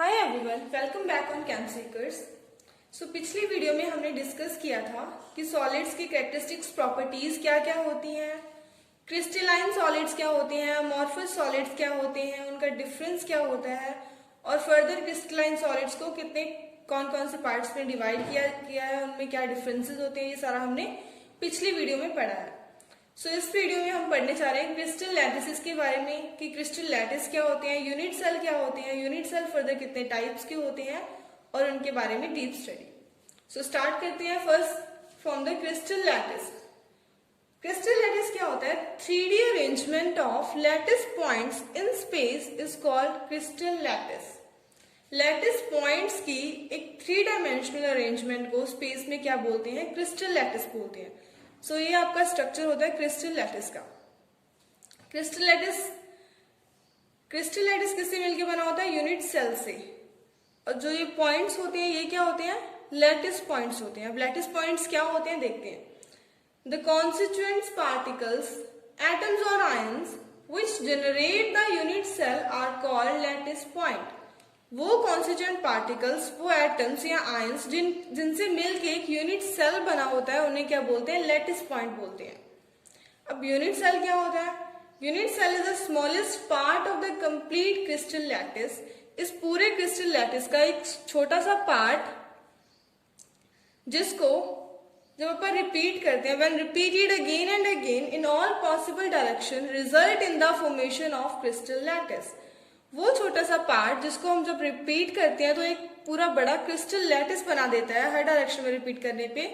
Hi everyone, welcome back on camp seekers. So पिछली video में हमने डिस्कस किया था कि सॉलिड्स की कैरेक्टरिस्टिक्स प्रॉपर्टीज क्या क्या होती हैं, क्रिस्टलाइन सॉलिड्स क्या होते हैं, अमॉर्फस सॉलिड्स क्या होते हैं, उनका डिफरेंस क्या होता है और फर्दर क्रिस्टलाइन सॉलिड्स को कौन कौन से पार्ट्स में डिवाइड किया है, उनमें क्या डिफरेंसेस होते हैं, ये सारा हमने पिछली वीडियो में पढ़ा है। सो इस वीडियो में हम पढ़ने जा रहे हैं क्रिस्टल लैटिसेस के बारे में कि क्रिस्टल लैटिस क्या होते हैं, यूनिट सेल क्या होते हैं, यूनिट सेल फर्दर कितने टाइप्स के होते हैं और उनके बारे में डीप स्टडी। सो स्टार्ट करते हैं first from the crystal lattice. Crystal lattice क्या होता है? 3D arrangement of lattice points in space is called crystal lattice. Lattice points की एक 3 डायमेंशनल अरेंजमेंट को स्पेस में क्या बोलते हैं? क्रिस्टल लैटिस बोलते हैं। सो ये आपका स्ट्रक्चर होता है क्रिस्टल लैटिस का। क्रिस्टल लैटिस किससे मिलकर बना होता है? यूनिट सेल से। और जो ये पॉइंट्स होते हैं ये क्या होते हैं? लैटिस पॉइंट्स होते हैं। अब लैटिस पॉइंट्स क्या होते हैं देखते हैं। द कॉन्स्टिट्यूएंट्स पार्टिकल्स, एटम्स और ions which generate the unit cell are called lattice point. वो कॉन्स्टिट्यूएंट पार्टिकल्स, वो एटम्स या आयंस जिनसे मिलके एक यूनिट सेल बना होता है, उन्हें क्या बोलते हैं? लैटिस पॉइंट बोलते हैं। अब यूनिट सेल क्या होता है? Unit cell is the smallest part of the complete crystal lattice. इस पूरे क्रिस्टल लैटिस का एक छोटा सा पार्ट जिसको जब अपन रिपीट करते हैं, when repeated again and again in all possible direction result in the formation of crystal lattice. वो छोटा सा पार्ट जिसको हम जब रिपीट करते हैं तो एक पूरा बड़ा क्रिस्टल लैटिस बना देता है हर डायरेक्शन में रिपीट करने पे,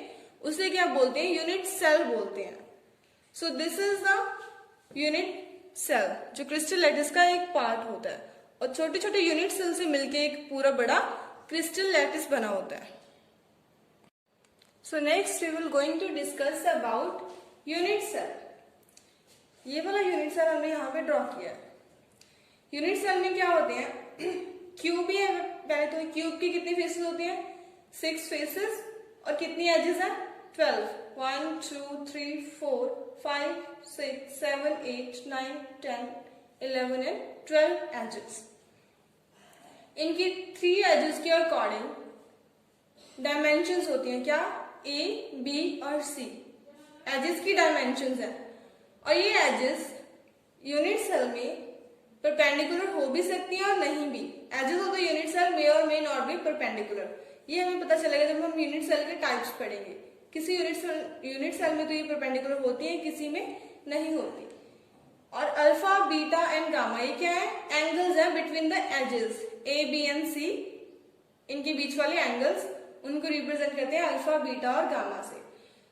उसे क्या बोलते हैं? यूनिट सेल बोलते हैं। So this is the unit cell जो क्रिस्टल लैटिस का एक पार्ट होता है और छोटे छोटे यूनिट सेल से मिलके एक पूरा बड़ा क्रिस्टल लैटिस बना होता है। So next we will going to discuss about unit cell. ये वाला यूनिट सेल हमने यहाँ पे ड्रॉ किया है। यूनिट सेल में क्या होते हैं? क्यूब ही है पहले तो। क्यूब की कितनी फेसेस होती हैं? 6 फेसेस। और कितनी एजेस हैं? 12। 1 2 3 4 5 6 7 8 9 10 11 एंड 12 एजेस। इनकी 3 एजेस के अकॉर्डिंग डायमेंशंस होती हैं। क्या? A, B और C एजेस की डायमेंशंस है। और ये एजेस यूनिट सेल में परपेंडिकुलर हो भी सकती है और नहीं भी। Axes of the unit cell may और मे नॉट बी परपेंडिकुलर। ये हमें पता चलेगा जब हम यूनिट सेल के टाइप्स पढ़ेंगे। किसी यूनिट सेल में तो ये परपेंडिकुलर होती है, किसी में नहीं होती। और अल्फा, बीटा एंड गामा ये क्या है? एंगल्स है between the edges A, B and C। इनके बीच वाले एंगल्स उनको रिप्रेजेंट करते हैं अल्फा, बीटा और गामा से।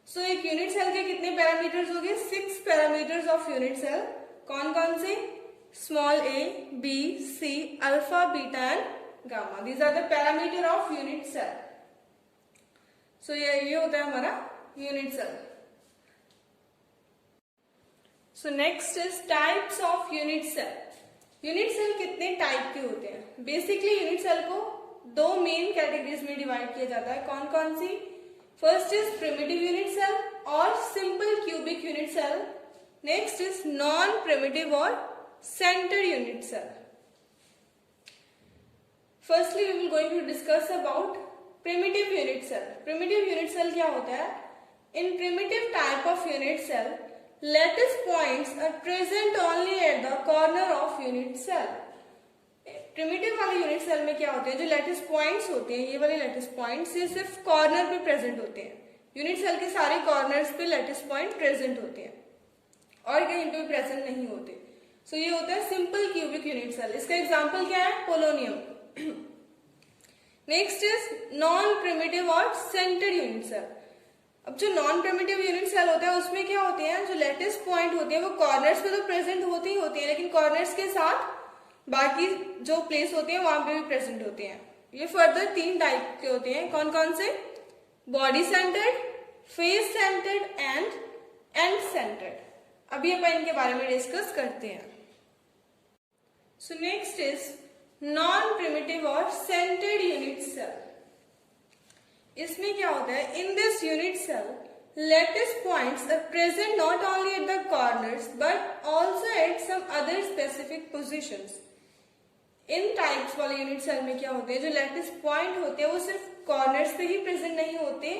सो एक यूनिट सेल के कितने पैरामीटर्स हो गए? 6 पैरामीटर्स ऑफ यूनिट सेल। कौन कौन से? Small a, b, c, alpha, beta and gamma. These are the parameter of unit cell. So ये होता है हमारा unit cell. So next is types of unit cell. Unit cell कितने type के होते हैं? बेसिकली यूनिट सेल को 2 main categories में डिवाइड किया जाता है। कौन कौन सी? First is primitive unit cell और simple cubic unit cell. Next is non primitive और centered unit cell. Firstly, we will going to discuss about primitive unit cell. Primitive unit cell क्या होता है? In primitive type of unit cell, lattice points are present only at the corner of unit cell. Primitive वाले unit cell में क्या होते हैं? जो lattice points होते हैं, ये वाले lattice points ये सिर्फ corner पे present होते हैं। unit cell के सारे corners पे lattice point present होते हैं और कहीं पे present नहीं होते। सो ये होता है सिंपल क्यूबिक यूनिट सेल। इसका एग्जांपल क्या है? Polonium. Next is non primitive और सेंटर्ड यूनिट सेल। अब जो नॉन प्रिमिटिव यूनिट सेल होता है उसमें क्या होते हैं? जो लैटिस पॉइंट होते हैं वो कॉर्नर्स पे तो प्रेजेंट होते ही होते हैं, लेकिन कॉर्नर्स के साथ बाकी जो प्लेस होते हैं वहां पे भी प्रेजेंट होते हैं। ये फर्दर 3 टाइप के होते हैं। कौन कौन से? Body centred, face centred and and centred. अभी अपन इनके बारे में डिस्कस करते हैं। So next is non-primitive और centered unit cell. इसमें क्या होता है? In this unit cell, lattice points are present not only at the corners but also at some other specific positions. In types वाले यूनिट सेल में क्या होते हैं, जो लैटिस पॉइंट होते हैं वो सिर्फ कॉर्नर्स पे ही प्रेजेंट नहीं होते,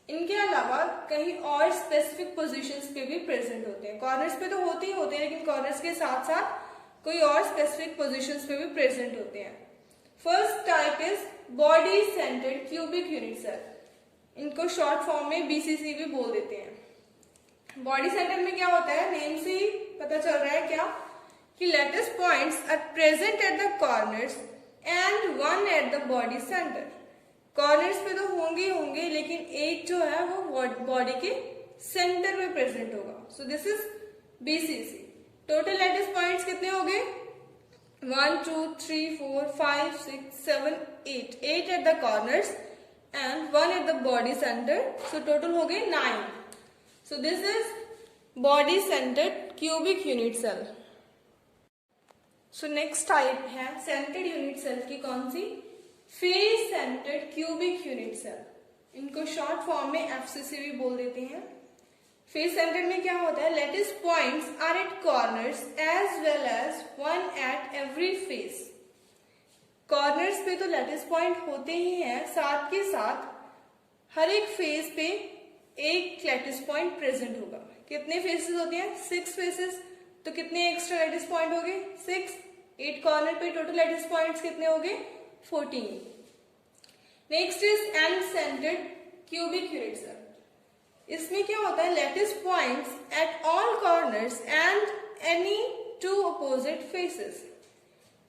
इनके अलावा कहीं और स्पेसिफिक पोजीशंस पे भी प्रेजेंट होते हैं। कॉर्नर्स पे तो होते ही होते हैं, लेकिन कॉर्नर्स के साथ साथ कोई और स्पेसिफिक पोजीशंस पे भी प्रेजेंट होते हैं। First type is body centred cubic unit cell, इनको शॉर्ट फॉर्म में बीसीसी भी बोल देते हैं। बॉडी सेंटर में क्या होता है, नेम से ही पता चल रहा है क्या कि lattice points are present at the corners and one at the body centre. Corners पे तो होंगे लेकिन एक जो है वो बॉडी के सेंटर में प्रेजेंट होगा। सो this is BCC. Total lattice points कितने हो गए, 1 2 3 4 5 6 7 8 8 at the corners and 1 at the body centre. So total हो गए 9। So this is body centred cubic unit cell. So next type है सेंटर्ड यूनिट सेल की, कौन सी, face centred cubic unit cell, इनको शॉर्ट फॉर्म में FCC भी बोल देते हैं। फेस सेंटर्ड में क्या होता है, lattice points are at corners as well as one at every face. Corners पे तो लैटिस पॉइंट होते ही हैं, साथ के साथ हर एक फेस पे एक लैटिस पॉइंट प्रेजेंट होगा। कितने फेसेस होते हैं, 6 फेसेस, तो कितने एक्स्ट्रा लैटिस पॉइंट हो गए, 6। 8 कॉर्नर पे टोटल लैटिस पॉइंट्स कितने हो गए, 14। Next is end centred cubic unit cell. इसमें क्या होता है, lattice points at all corners and any 2 opposite faces.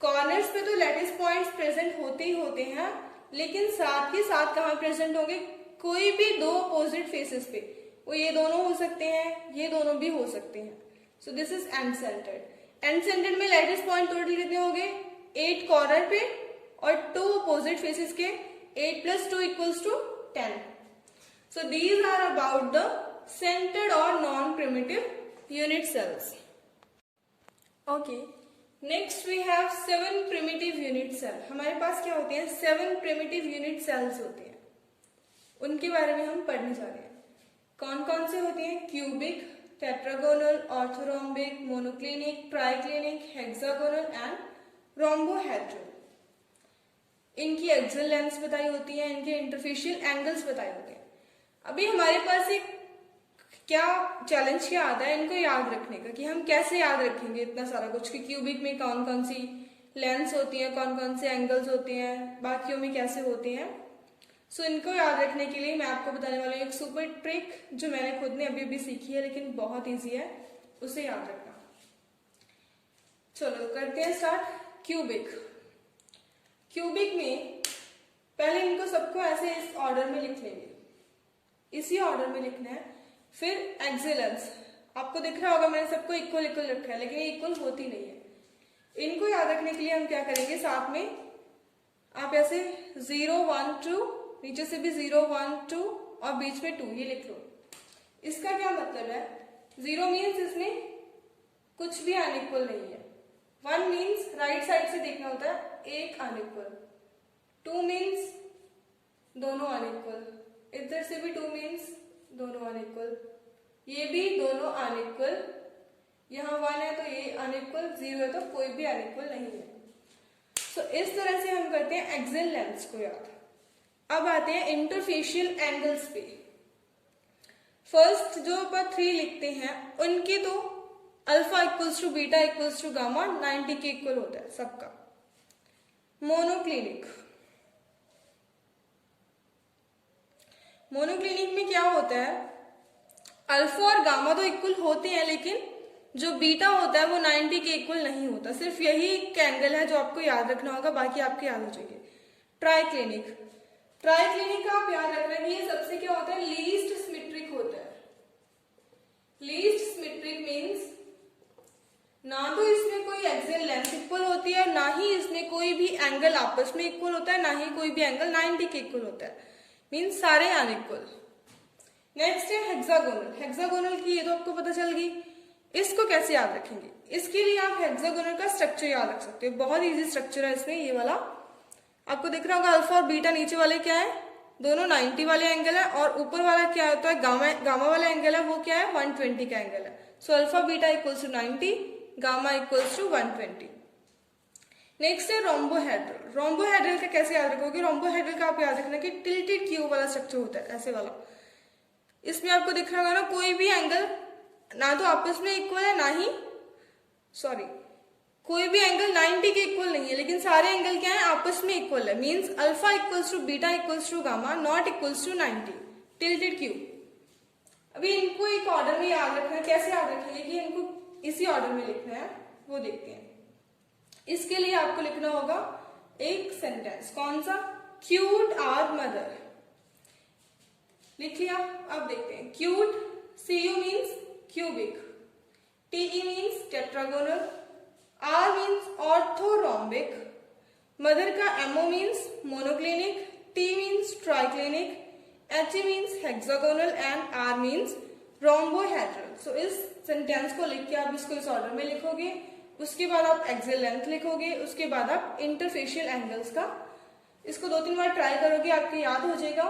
Corners पे तो लैटिस पॉइंट्स प्रेजेंट होते ही होते हैं, लेकिन साथ ही साथ कहाँ प्रेजेंट होंगे, कोई भी 2 अपोजिट फेसेस पे, वो ये दोनों हो सकते हैं, ये दोनों भी हो सकते हैं। So this is end centred. And centred में लैटिस पॉइंट टोटल कितने हो गए, 8 कॉर्नर पे और 2 अपोजिट फेसेस के, 8 + 2 = 10। So these are about the centered or non-primitive unit cells. Okay, next we have 7 primitive unit cell. हमारे पास क्या होते हैं, 7 primitive unit cells होते हैं, उनके बारे में हम पढ़ने जा रहे हैं। कौन कौन से होते हैं, cubic, tetragonal, orthorhombic, monoclinic, triclinic, hexagonal and rhombohedral. इनकी एक्सियल लेंथ्स बताई होती है, इनके इंटरफेशियल एंगल्स बताए होते हैं। अभी हमारे पास एक क्या चैलेंज क्या आता है इनको याद रखने का, कि हम कैसे याद रखेंगे इतना सारा कुछ, कि क्यूबिक में कौन कौन सी लेंस होती हैं, कौन कौन से एंगल्स होते हैं, बाकियों में कैसे होते हैं। सो इनको याद रखने के लिए मैं आपको बताने वाली हूँ एक सुपर ट्रिक, जो मैंने खुद ने अभी सीखी है, लेकिन बहुत ईजी है, उसे याद रखना। चलो करते हैं स्टार्ट। क्यूबिक। क्यूबिक में पहले इनको सबको ऐसे इस ऑर्डर में लिख लेंगे, इसी ऑर्डर में लिखना है। फिर एक्सिलेंस, आपको दिख रहा होगा मैंने सबको इक्वल इक्वल रखा है, लेकिन ये इक्वल होती नहीं है। इनको याद रखने के लिए हम क्या करेंगे, साथ में आप ऐसे 0 1 2, नीचे से भी 0 1 2 और बीच में 2 ये लिख लो। इसका क्या मतलब है, 0 मीन्स इसमें कुछ भी अनइक्वल नहीं है, 1 मीन्स राइट साइड से देखना होता है एक अनइक्वल, 2 मीन्स दोनों अनइक्वल, इधर से भी 2 मीन्स दोनों अनइक्वल, ये भी दोनों अनइक्वल, यहाँ 1 है तो ये अनइक्वल, 0 है तो कोई भी अनइक्वल नहीं है। सो इस तरह से हम करते हैं एक्सियल लेंथ्स को याद। अब आते हैं इंटरफेशियल एंगल्स पे। फर्स्ट जो अपन 3 लिखते हैं उनके तो अल्फा = बीटा = गामा 90 के इक्वल होता है सबका। मोनोक्लिनिक, मोनोक्लिनिक में क्या होता है, अल्फा और गामा तो इक्वल होते हैं, लेकिन जो बीटा होता है वो 90 के इक्वल नहीं होता। सिर्फ यही एक एंगल है जो आपको याद रखना होगा, बाकी आपके याद हो जाएंगे। ट्राइक्लिनिक, ट्राइक्लिनिक का आप याद रखना कि ये सबसे क्या होता है, लीस्ट सिमेट्रिक होता है। लीस्ट सिमेट्रिक मीन्स ना तो इसमें कोई एक्सियल लेंथ इक्वल होती है, ना ही इसमें कोई भी एंगल आपस में इक्वल होता है, ना ही कोई भी एंगल 90 के इक्वल होता है, मीन्स सारे अनइक्वल। नेक्स्ट है हेक्सागोनल। हेक्सागोनल की ये तो आपको पता चल गई, इसको कैसे याद रखेंगे, इसके लिए आप हेक्सागोनल का स्ट्रक्चर याद रख सकते हो। बहुत इजी स्ट्रक्चर है इसमें, ये वाला आपको दिख रहा होगा, अल्फा और बीटा नीचे वाले क्या है, दोनों 90 वाले एंगल है, और ऊपर वाला क्या होता है, गामा वाला एंगल है, वो क्या है, 120 का एंगल है। So alpha beta = 90, gamma = 120। Next है रोम्बोहेड्रल। रोम्बोहेड्रल का कैसे याद रखोगे? रोम्बोहेड्रल का आप याद रखना कि टिल्टेड क्यूब वाला स्ट्रक्चर होता है, ऐसे वाला। इसमें आपको दिख रहा होगा ना, कोई भी एंगल ना तो आपस में इक्वल है, ना ही कोई भी एंगल 90 के इक्वल नहीं है, लेकिन सारे एंगल क्या है? आपस में इक्वल है। Means alpha equals to beta equals to gamma not equals to 90, tilted cube. अभी इनको एक ऑर्डर में याद रखना है। कैसे याद रखेंगे कि इनको इसी ऑर्डर में लिखना है, वो देखते हैं। इसके लिए आपको लिखना होगा एक सेंटेंस। कौन सा? Cute are mother. लिख लिया। अब देखते हैं। Cute, CU means cubic, TE means tetragonal, R means orthorhombic, mother का MO means monoclinic, T means triclinic, HE means hexagonal and R means rhombohedral. So इस सेंटेंस को लिख के आप इसको इस ऑर्डर में लिखोगे। उसके बाद आप एक्सियल लेंथ लिखोगे। उसके बाद आप इंटरफेशियल एंगल्स का, इसको 2-3 बार ट्राई करोगे, आपको याद हो जाएगा।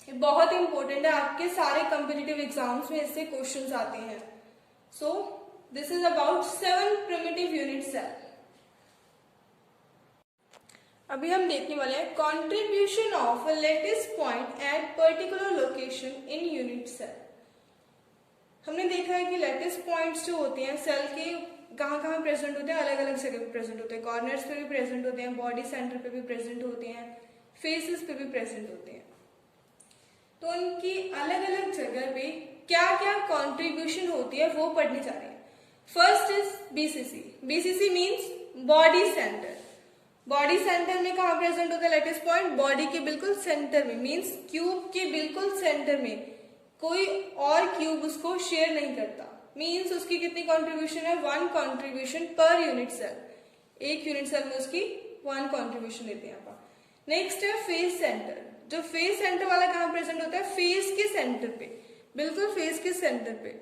ये बहुत इंपॉर्टेंट है, आपके सारे कॉम्पिटिटिव एग्जाम्स में इससे क्वेश्चंस आते हैं। So this is about 7 primitive unit cell. अभी हम देखने वाले हैं contribution of a lattice point at particular location in unit cell. हमने देखा है कि लैटिस पॉइंट्स जो होते हैं सेल के कहाँ कहाँ प्रेजेंट होते हैं, अलग अलग जगह पे प्रेजेंट होते हैं। कॉर्नर्स पे भी प्रेजेंट होते हैं, बॉडी सेंटर पे भी प्रेजेंट होते हैं, फेसेस पे भी प्रेजेंट होते हैं। तो उनकी अलग अलग जगह पे क्या क्या कंट्रीब्यूशन होती है वो पढ़ने जा रहे हैं। First is BCC। BCC means body centre. Body centre में कहाँ प्रेजेंट होता है लैटिस पॉइंट? बॉडी के बिल्कुल सेंटर में, मींस क्यूब के बिल्कुल सेंटर में। कोई और क्यूब उसको शेयर नहीं करता। मींस उसकी कितनी कंट्रीब्यूशन है? 1 कंट्रीब्यूशन पर यूनिट सेल। एक यूनिट सेल में उसकी 1 कंट्रीब्यूशन देते हैं आप। नेक्स्ट है फेस सेंटर। जो फेस सेंटर वाला कहाँ प्रेजेंट होता है? फेस के सेंटर पे, बिल्कुल फेस के सेंटर पे।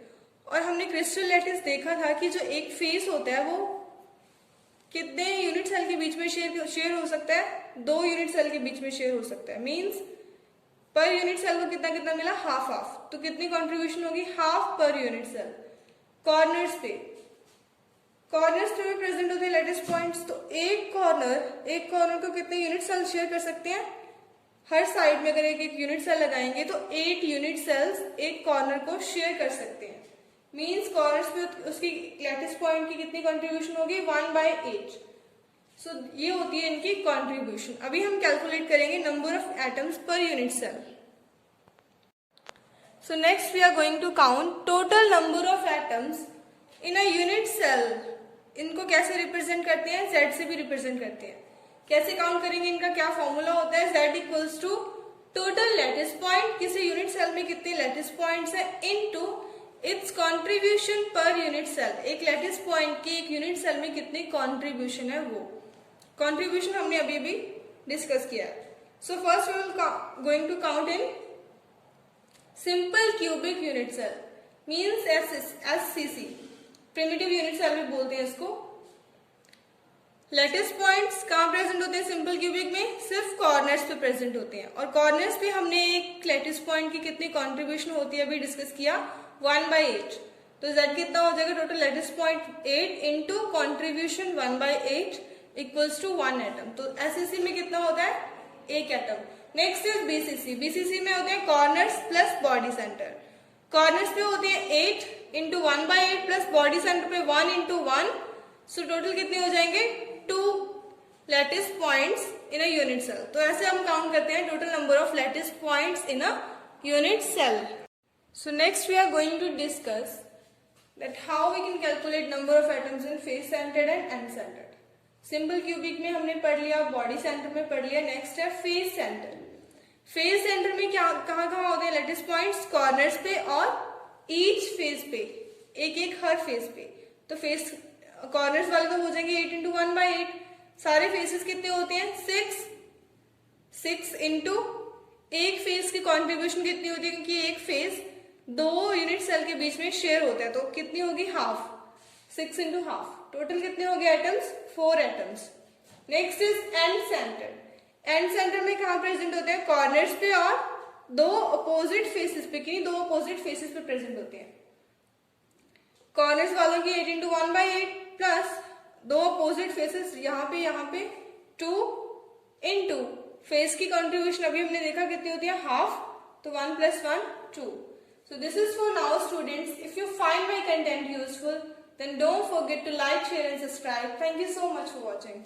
और हमने क्रिस्टल लैटिस देखा था कि जो एक फेस होता है वो कितने यूनिट सेल के बीच में शेयर हो सकता है? 2 यूनिट सेल के बीच में शेयर हो सकता है। मींस पर यूनिट सेल को कितना कितना मिला? Half half. तो कितनी कंट्रीब्यूशन होगी? हाफ पर यूनिट सेल। कॉर्नर्स पे भी प्रेजेंट होते हैं लैटिस पॉइंट्स। तो एक कॉर्नर को कितने यूनिट सेल शेयर कर सकते हैं? हर साइड में अगर एक यूनिट सेल लगाएंगे तो 8 यूनिट सेल्स एक कॉर्नर को शेयर कर सकते हैं। मींस कॉर्नर्स पे उसकी लैटिस पॉइंट की कितनी कंट्रीब्यूशन होगी? 1/8। सो ये होती है इनकी कंट्रीब्यूशन। अभी हम कैलकुलेट करेंगे number of atoms per unit cell. So next we are going to count total number of atoms in a unit cell. इनको कैसे रिप्रेजेंट करते हैं? Z से भी रिप्रेजेंट करते हैं। कैसे काउंट करेंगे? इनका क्या फॉर्मूला होता है? Z equals to total lattice point, किसी यूनिट सेल में कितने लैटिस पॉइंट्स है, into its contribution per unit cell. एक लैटिस पॉइंट की एक यूनिट सेल में कितनी कंट्रीब्यूशन है वो कंट्रीब्यूशन हमने अभी अभी डिस्कस किया। So first we will going to count in simple cubic unit cell, means SCC, primitive unit cell भी बोलते हैं इसको। लैटिस पॉइंट्स कहाँ प्रेजेंट होते हैं सिंपल क्यूबिक में? सिर्फ कॉर्नर्स पे प्रेजेंट होते हैं। और कॉर्नर्स पे हमने एक लैटिस पॉइंट की कितनी कंट्रीब्यूशन होती है अभी डिस्कस किया? 1/8। तो Z कितना हो जाएगा? Total lattice point 8 into contribution 1/8 equals to 1 atom. तो SCC में कितना होता है? 1 atom. Next is BCC। BCC में होते हैं corners plus body centre. Corners पे होते हैं 8 इंटू 1/8 प्लस बॉडी सेंटर पे 1 इंटू 1। सो टोटल कितने हो जाएंगे? 2 lattice points in a unit cell. तो ऐसे हम काउंट करते हैं total number of lattice points in a unit cell. So next we are going to discuss that how we can calculate number of atoms in face centered and end centered. Simple cubic में हमने पढ़ लिया, body centre में पढ़ लिया। Next है face centre. Face centre में क्या कहाँ कहाँ होते हैं लैटिस पॉइंट्स? कॉर्नर्स पे और ईच फेस पे, एक एक हर फेस पे। तो फेस कॉर्नर्स वाले तो हो जाएंगे 8 इंटू 1/8। सारे फेसेस कितने होते हैं? 6 इंटू एक फेस की कॉन्ट्रीब्यूशन कितनी होती है? क्योंकि एक फेस 2 यूनिट सेल के बीच में शेयर होता है, तो कितनी होगी? हाफ। 6 into half. टोटल कितने हो गए atoms? 4 atoms. Next is and centre. And centre में कहाँ प्रेजेंट होते हैं? कॉर्नर्स पे और 2 अपोजिट फेसेस पे। किन्हीं 2 अपोजिट फेसेस पे प्रेजेंट होते हैं। कॉर्नर्स वालों की 8 इंटू 1/8 प्लस दो अपोजिट फेसेस यहाँ पे 2 इन 2 फेस की कंट्रीब्यूशन अभी हमने देखा कितनी होती है, हाफ, तो 1 + 1 2. So this is for now students. If you find my content useful, then don't forget to like, share and subscribe. Thank you so much for watching.